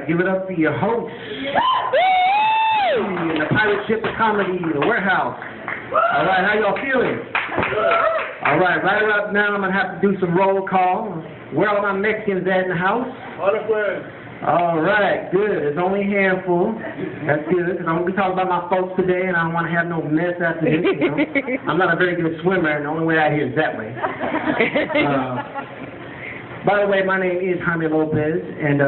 give it up for your host. The pirate ship of comedy, the warehouse. All right, how y'all feeling? All right, right about now I'm going to have to do some roll call. Where are my Mexicans at in the house? All right, good. There's only a handful. That's good, because I'm going to be talking about my folks today, and I don't want to have no mess after this. You know? I'm not a very good swimmer, and the only way out here is that way. By the way, my name is Jaime Lopez, and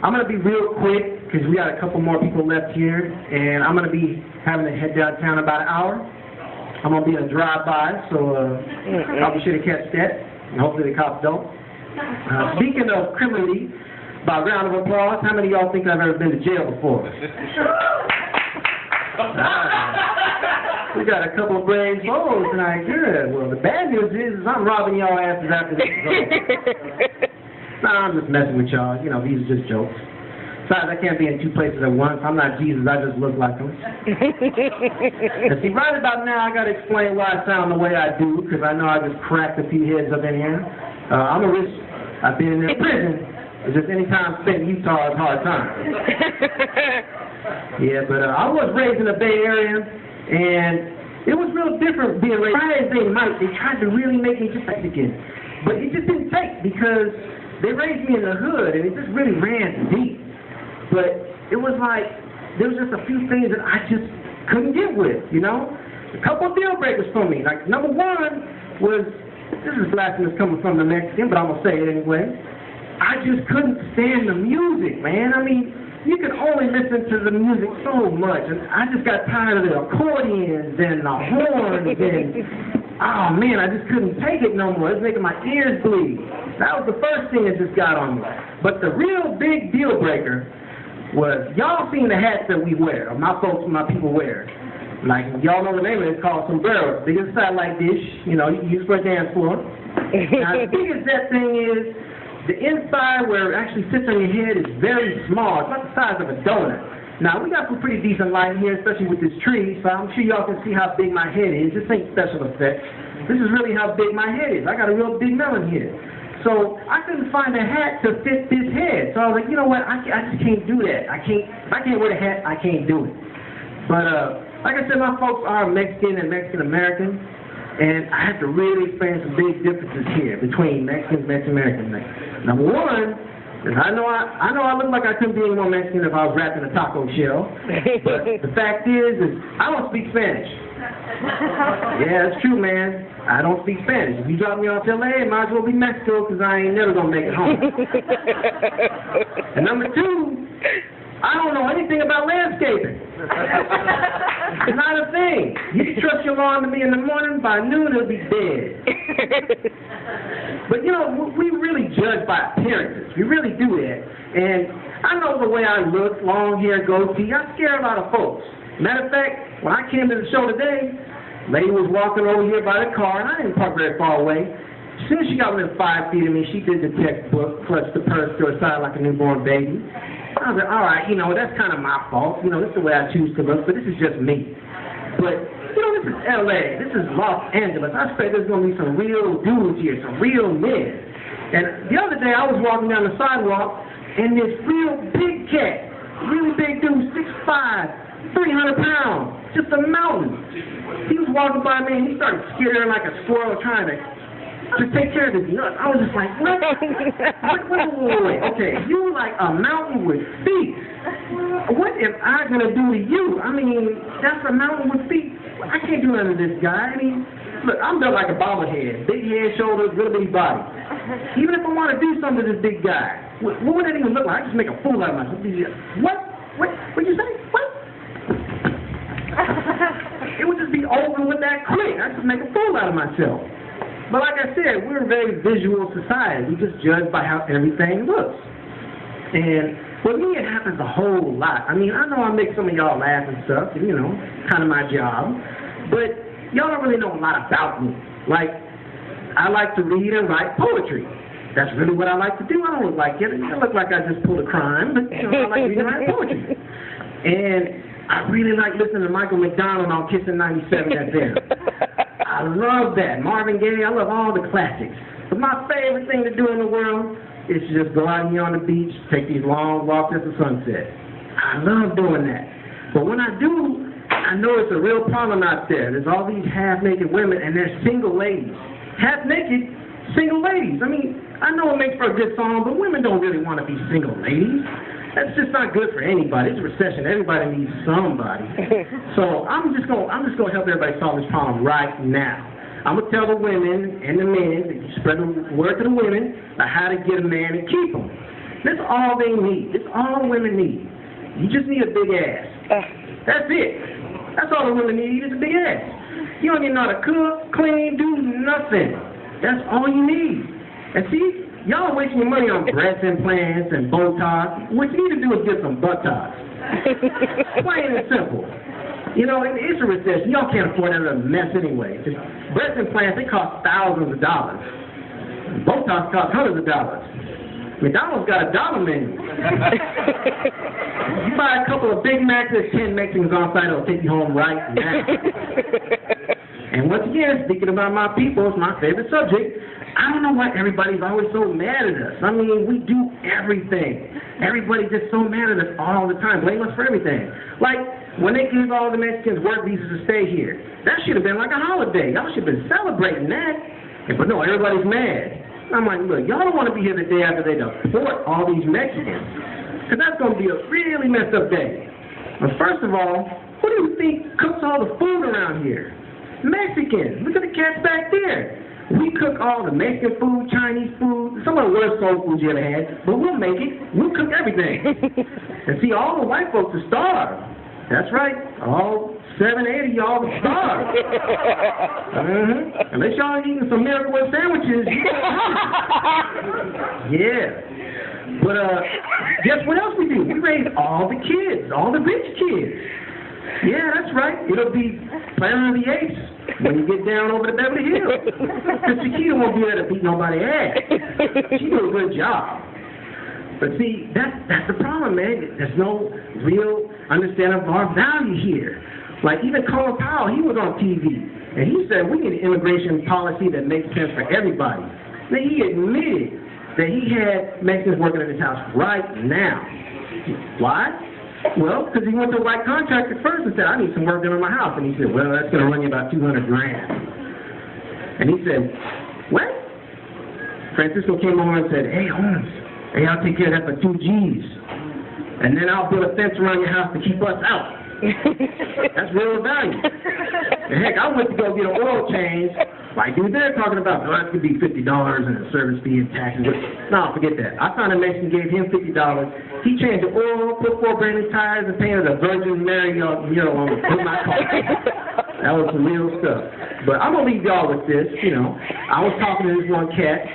I'm going to be real quick, because we got a couple more people left here, and I'm going to be having to head downtown in about an hour. I'm going to be in a drive-by, so I'll be sure to catch that, and hopefully the cops don't. Speaking of criminally, by round of applause, how many of y'all think I've ever been to jail before? We got a couple of brave souls tonight. Good. Well, the bad news is I'm robbing y'all asses after this. Nah, I'm just messing with y'all. You know, these are just jokes. Besides, I can't be in two places at once. I'm not Jesus. I just look like him. And see, right about now, I got to explain why I sound the way I do, because I know I just cracked a few heads up in here. I'm a rich. I've been in prison. It's just any time spent in Utah is a hard time. Yeah, but I was raised in the Bay Area, and it was real different being raised. As they might, they tried to really make me just Mexican. But it just didn't take, because they raised me in the hood, and it just really ran deep. But it was like, there was just a few things that I just couldn't get with, you know? A couple of deal breakers for me. Like, number one was, this is blasphemous coming from the Mexican, but I'm going to say it anyway. I just couldn't stand the music, man. I mean, you can only listen to the music so much, and I just got tired of the accordions and the horns, and, oh man, I just couldn't take it no more. It was making my ears bleed. That was the first thing that just got on me. But the real big deal breaker was, y'all seen the hats that we wear, or my folks and my people wear. Like, y'all know the name of it, it's called sombrero. Biggest side like this, you know, you can use for a dance floor. Now, as big as that thing is, the inside where it actually sits on your head is very small. It's about the size of a donut. Now, we got some pretty decent light here, especially with this tree, so I'm sure y'all can see how big my head is. This ain't special effects. This is really how big my head is. I got a real big melon here. So I couldn't find a hat to fit this head. So I was like, you know what, I just can't do that. If I can't wear the hat, I can't do it. But like I said, my folks are Mexican and Mexican-American. And I have to really explain some big differences here between Mexicans and Mexican-Americans. Number one, is I know I look like I couldn't be any more Mexican if I was wrapped in a taco shell. But the fact is I don't speak Spanish. Yeah, it's true, man. I don't speak Spanish. If you drop me off to LA, it might as well be Mexico, because I ain't never going to make it home. And number two, I don't know anything about landscaping. It's not a thing. You can trust your lawn to me in the morning, by noon it'll be dead. But you know, we really judge by appearances. We really do that. And I know the way I look, long hair, goatee, I scare a lot of folks. Matter of fact, when I came to the show today, lady was walking over here by the car, and I didn't park very far away. As soon as she got within 5 feet of me, she did the textbook, clutched the purse to her side like a newborn baby. I was like, all right, you know, that's kind of my fault. You know, this is the way I choose to look, but this is just me. But, you know, this is L.A. This is Los Angeles. I expect there's going to be some real dudes here, some real men. And the other day, I was walking down the sidewalk, and this real big cat, really big dude, 6'5", 300 pounds, just a mountain. He was walking by me, and he started skittering like a squirrel trying to take care of his nuts. I was just like, what? Wait. Okay, you like a mountain with feet. What am I going to do to you? I mean, that's a mountain with feet. I can't do none of this guy. I mean, look, I'm built like a bobblehead. Big head, shoulders, little bitty body. Even if I want to do something to this big guy, what would that even look like? I just make a fool out of myself. What? What'd you say? What? It would just be over with that quick. I just make a fool out of myself. But like I said, we're a very visual society. We just judge by how everything looks. And with me, it happens a whole lot. I mean, I know I make some of y'all laugh and stuff, you know, kind of my job. But y'all don't really know a lot about me. Like, I like to read and write poetry. That's really what I like to do. I don't look like it. I look like I just pulled a crime, but you know, I like reading and writing poetry. And I really like listening to Michael McDonald on Kissin' 97 FM. I love that. Marvin Gaye, I love all the classics. But my favorite thing to do in the world is to just go out here on the beach, take these long walks at the sunset. I love doing that. But when I do, I know it's a real problem out there. There's all these half-naked women, and they're single ladies. Half-naked, single ladies. I mean, I know it makes for a good song, but women don't really want to be single ladies. That's just not good for anybody. It's a recession. Everybody needs somebody. So I'm just gonna help everybody solve this problem right now. I'm gonna tell the women and the men, spread the word to the women about how to get a man and keep him. That's all they need. That's all women need. You just need a big ass. That's it. That's all the women need is a big ass. You don't even know how to cook, clean, do nothing. That's all you need. And see, y'all are wasting your money on breast implants and Botox. What you need to do is get some buttocks. Plain and simple. You know, it's a recession. Y'all can't afford that little mess anyway. Breast implants, they cost thousands of dollars. Botox costs hundreds of dollars. McDonald's got a dollar menu. You buy a couple of Big Macs, there's 10 Mexicans on site, it'll take you home right now. And once again, speaking about my people, it's my favorite subject. I don't know why everybody's always so mad at us. I mean, we do everything. Everybody's just so mad at us all the time, blame us for everything. Like, when they give all the Mexicans work visas to stay here, that should have been like a holiday. Y'all should have been celebrating that. But no, everybody's mad. I'm like, look, y'all don't want to be here the day after they deport all these Mexicans. Because that's going to be a really messed up day. But first of all, who do you think cooks all the food around here? Mexicans. Look at the cats back there. We cook all the Mexican food, Chinese food, some of the worst soul food you ever had, but we'll make it. We'll cook everything. And see, all the white folks are starved. That's right. All 7, 8 of y'all are starved. Unless y'all are eating some Miracle Whip sandwiches. Yeah. But guess what else we do? We raise all the kids, all the rich kids. Yeah, that's right. It'll be Planet of the Apes when you get down over to Beverly Hills. Because Chiquita won't be there to beat nobody's ass. She do a good job. But see, that's the problem, man. There's no real understanding of our value here. Like even Colin Powell, he was on TV, and he said we need an immigration policy that makes sense for everybody. Now he admitted that he had Mexicans working at his house right now. Why? Well, because he went to a white contractor first and said, I need some work done on my house. And he said, well, that's going to run you about $200,000. And he said, what? Francisco came over and said, hey, Holmes, hey, I'll take care of that for 2 G's. And then I'll build a fence around your house to keep us out. That's real value. And heck, I went to go get an oil change. Like, dude, they're talking about, well, that could be $50 and a service fee and taxes. No, forget that. I found a Mexican, gave him $50. He changed the oil, put 4 brand new tires, and painted a Virgin Mary mural on my car. That was some real stuff. But I'm going to leave y'all with this, you know. I was talking to this one cat,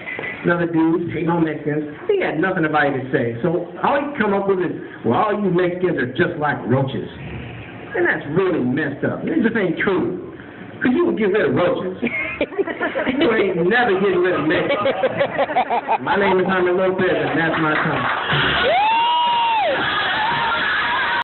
another dude, hating on Mexicans. He had nothing about it to say. So all he come up with is, well, all you Mexicans are just like roaches. And that's really messed up. It just ain't true. Because you will get rid of roaches. You ain't never getting rid of Mexicans. My name is Jaime Lopez, and that's my time.